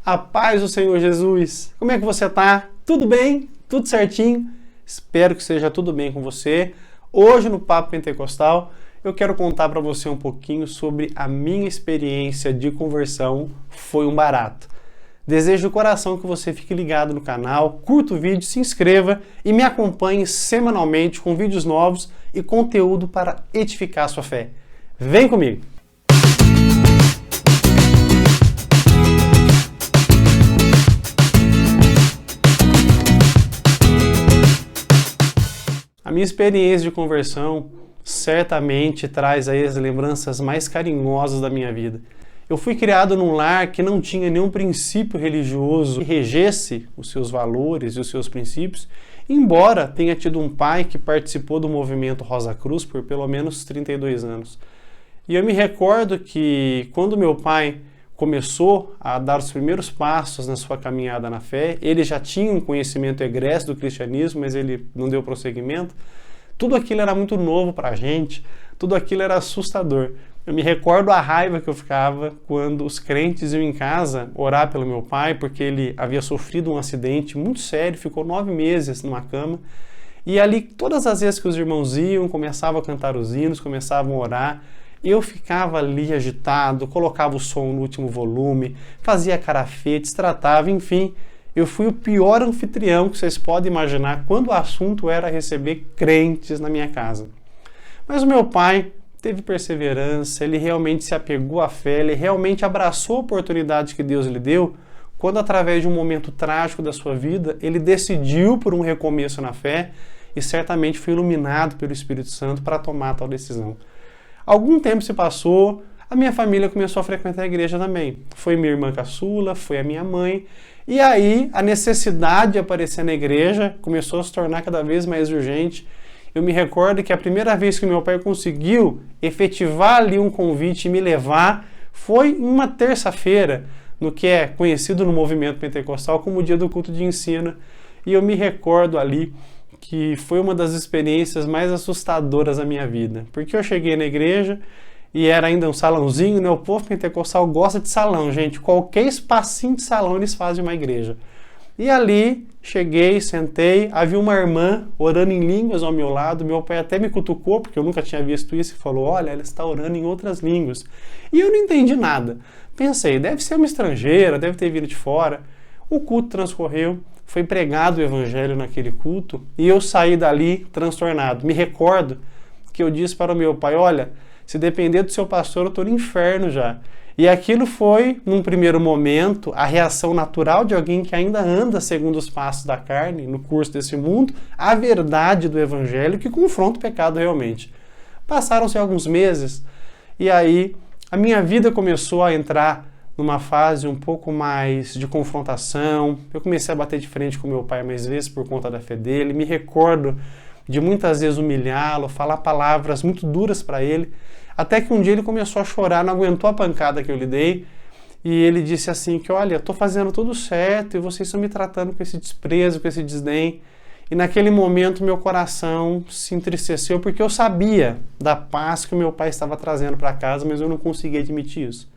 A paz do Senhor Jesus. Como é que você tá? Tudo bem? Tudo certinho? Espero que seja tudo bem com você. Hoje no Papo Pentecostal eu quero contar para você um pouquinho sobre a minha experiência de conversão. Foi um barato. Desejo de coração que você fique ligado no canal, curta o vídeo, se inscreva e me acompanhe semanalmente com vídeos novos e conteúdo para edificar a sua fé. Vem comigo! A minha experiência de conversão certamente traz aí as lembranças mais carinhosas da minha vida. Eu fui criado num lar que não tinha nenhum princípio religioso que regesse os seus valores e os seus princípios, embora tenha tido um pai que participou do movimento Rosa Cruz por pelo menos 32 anos. E eu me recordo que quando meu pai começou a dar os primeiros passos na sua caminhada na fé, ele já tinha um conhecimento egresso do cristianismo, mas ele não deu prosseguimento. Tudo aquilo era muito novo para a gente, tudo aquilo era assustador. Eu me recordo a raiva que eu ficava quando os crentes iam em casa orar pelo meu pai, porque ele havia sofrido um acidente muito sério, ficou 9 meses numa cama. E ali, todas as vezes que os irmãos iam, começavam a cantar os hinos, começavam a orar, eu ficava ali agitado, colocava o som no último volume, fazia cara feia, destratava, enfim. Eu fui o pior anfitrião que vocês podem imaginar quando o assunto era receber crentes na minha casa. Mas o meu pai teve perseverança, ele realmente se apegou à fé, ele realmente abraçou a oportunidade que Deus lhe deu, quando através de um momento trágico da sua vida, ele decidiu por um recomeço na fé e certamente foi iluminado pelo Espírito Santo para tomar tal decisão. Algum tempo se passou, a minha família começou a frequentar a igreja também. Foi minha irmã caçula, foi a minha mãe, e aí a necessidade de aparecer na igreja começou a se tornar cada vez mais urgente. Eu me recordo que a primeira vez que meu pai conseguiu efetivar ali um convite e me levar foi em uma terça-feira, no que é conhecido no movimento pentecostal como o dia do culto de ensino. E eu me recordo ali que foi uma das experiências mais assustadoras da minha vida. Porque eu cheguei na igreja e era ainda um salãozinho, né? O povo pentecostal gosta de salão, gente. Qualquer espacinho de salão eles fazem uma igreja. E ali, cheguei, sentei, havia uma irmã orando em línguas ao meu lado. Meu pai até me cutucou, porque eu nunca tinha visto isso, e falou, olha, ela está orando em outras línguas. E eu não entendi nada. Pensei, deve ser uma estrangeira, deve ter vindo de fora. O culto transcorreu, foi pregado o evangelho naquele culto, e eu saí dali transtornado. Me recordo que eu disse para o meu pai, olha, se depender do seu pastor, eu estou no inferno já. E aquilo foi, num primeiro momento, a reação natural de alguém que ainda anda segundo os passos da carne, no curso desse mundo, a verdade do evangelho que confronta o pecado realmente. Passaram-se alguns meses, e aí a minha vida começou a entrar numa fase um pouco mais de confrontação. Eu comecei a bater de frente com meu pai mais vezes por conta da fé dele. Me recordo de muitas vezes humilhá-lo, falar palavras muito duras para ele, até que um dia ele começou a chorar, não aguentou a pancada que eu lhe dei, e ele disse assim que, olha, eu estou fazendo tudo certo e vocês estão me tratando com esse desprezo, com esse desdém. E naquele momento meu coração se entristeceu, porque eu sabia da paz que o meu pai estava trazendo para casa, mas eu não conseguia admitir isso.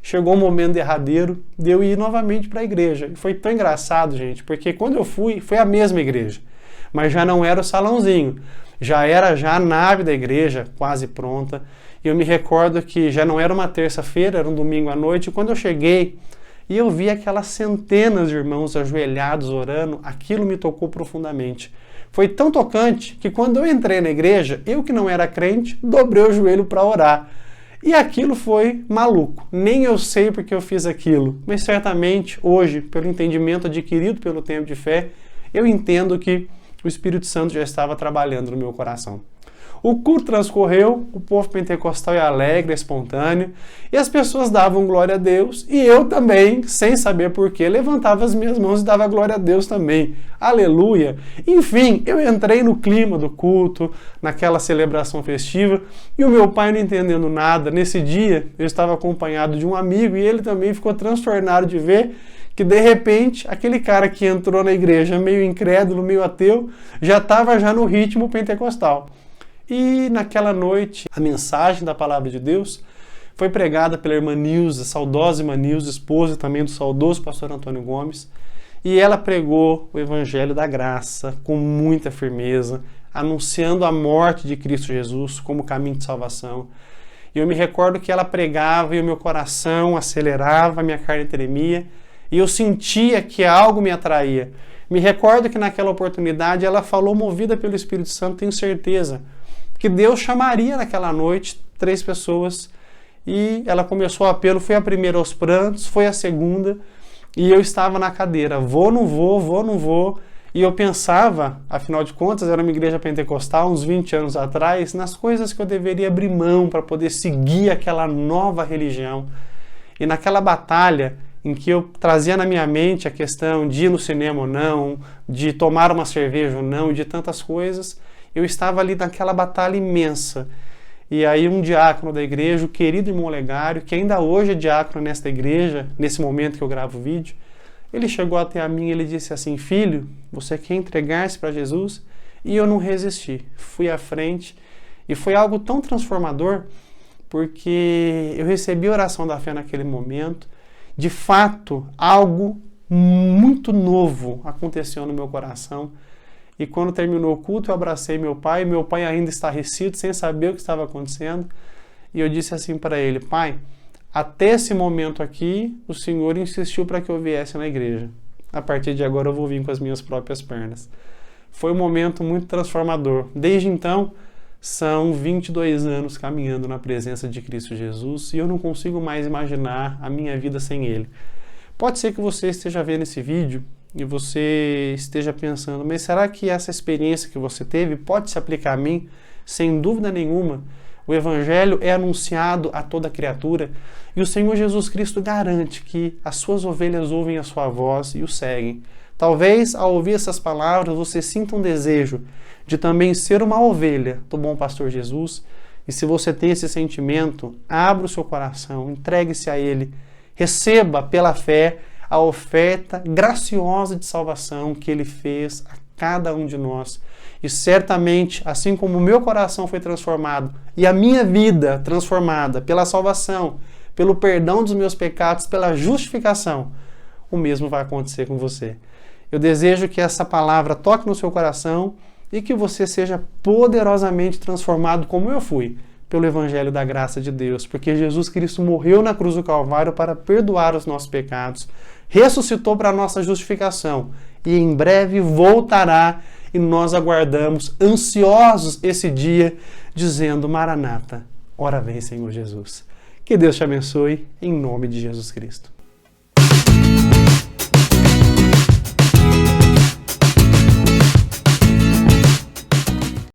Chegou um momento derradeiro de eu ir novamente para a igreja. E foi tão engraçado, gente, porque quando eu fui, foi a mesma igreja, mas já não era o salãozinho, já era a nave da igreja, quase pronta. E eu me recordo que já não era uma terça-feira, era um domingo à noite, e quando eu cheguei e eu vi aquelas centenas de irmãos ajoelhados orando, aquilo me tocou profundamente. Foi tão tocante que quando eu entrei na igreja, eu que não era crente, dobrei o joelho para orar. E aquilo foi maluco. Nem eu sei porque eu fiz aquilo, mas certamente hoje, pelo entendimento adquirido pelo tempo de fé, eu entendo que o Espírito Santo já estava trabalhando no meu coração. O culto transcorreu, o povo pentecostal é alegre, é espontâneo, e as pessoas davam glória a Deus, e eu também, sem saber porquê, levantava as minhas mãos e dava glória a Deus também. Aleluia! Enfim, eu entrei no clima do culto, naquela celebração festiva, e o meu pai não entendendo nada. Nesse dia, eu estava acompanhado de um amigo, e ele também ficou transtornado de ver que de repente aquele cara que entrou na igreja meio incrédulo, meio ateu, já estava no ritmo pentecostal. E naquela noite, a mensagem da palavra de Deus Foi pregada pela irmã Nilza, saudosa irmã Nilza, esposa também do saudoso pastor Antônio Gomes. E ela pregou o Evangelho da Graça com muita firmeza, anunciando a morte de Cristo Jesus como caminho de salvação. E eu me recordo que ela pregava e o meu coração acelerava, a minha carne tremia, e eu sentia que algo me atraía. Me recordo que naquela oportunidade ela falou, movida pelo Espírito Santo, tenho certeza, que Deus chamaria naquela noite 3 pessoas. E ela começou o apelo, foi a primeira aos prantos, foi a segunda, e eu estava na cadeira, vou, não vou, e eu pensava, afinal de contas, era uma igreja pentecostal, uns 20 anos atrás, nas coisas que eu deveria abrir mão para poder seguir aquela nova religião. E naquela batalha em que eu trazia na minha mente a questão de ir no cinema ou não, de tomar uma cerveja ou não, de tantas coisas, eu estava ali naquela batalha imensa. E aí um diácono da igreja, o querido irmão Olegário, que ainda hoje é diácono nesta igreja, nesse momento que eu gravo o vídeo, ele chegou até a mim e ele disse assim, filho, você quer entregar-se para Jesus? E eu não resisti, fui à frente, e foi algo tão transformador, porque eu recebi a oração da fé naquele momento. De fato, algo muito novo aconteceu no meu coração. E quando terminou o culto, eu abracei meu pai. Meu pai ainda estarrecido, sem saber o que estava acontecendo. E eu disse assim para ele, pai, até esse momento aqui, o Senhor insistiu para que eu viesse na igreja. A partir de agora eu vou vir com as minhas próprias pernas. Foi um momento muito transformador. Desde então, são 22 anos caminhando na presença de Cristo Jesus e eu não consigo mais imaginar a minha vida sem Ele. Pode ser que você esteja vendo esse vídeo e você esteja pensando, mas será que essa experiência que você teve pode se aplicar a mim? Sem dúvida nenhuma. O Evangelho é anunciado a toda criatura e o Senhor Jesus Cristo garante que as suas ovelhas ouvem a sua voz e o seguem. Talvez, ao ouvir essas palavras, você sinta um desejo de também ser uma ovelha do bom pastor Jesus. E se você tem esse sentimento, abra o seu coração, entregue-se a Ele, receba pela fé a oferta graciosa de salvação que Ele fez a cada um de nós. E certamente, assim como o meu coração foi transformado e a minha vida transformada pela salvação, pelo perdão dos meus pecados, pela justificação, o mesmo vai acontecer com você. Eu desejo que essa palavra toque no seu coração e que você seja poderosamente transformado como eu fui, pelo Evangelho da graça de Deus, porque Jesus Cristo morreu na cruz do Calvário para perdoar os nossos pecados, ressuscitou para a nossa justificação e em breve voltará e nós aguardamos ansiosos esse dia, dizendo, Maranata, ora vem Senhor Jesus. Que Deus te abençoe, em nome de Jesus Cristo.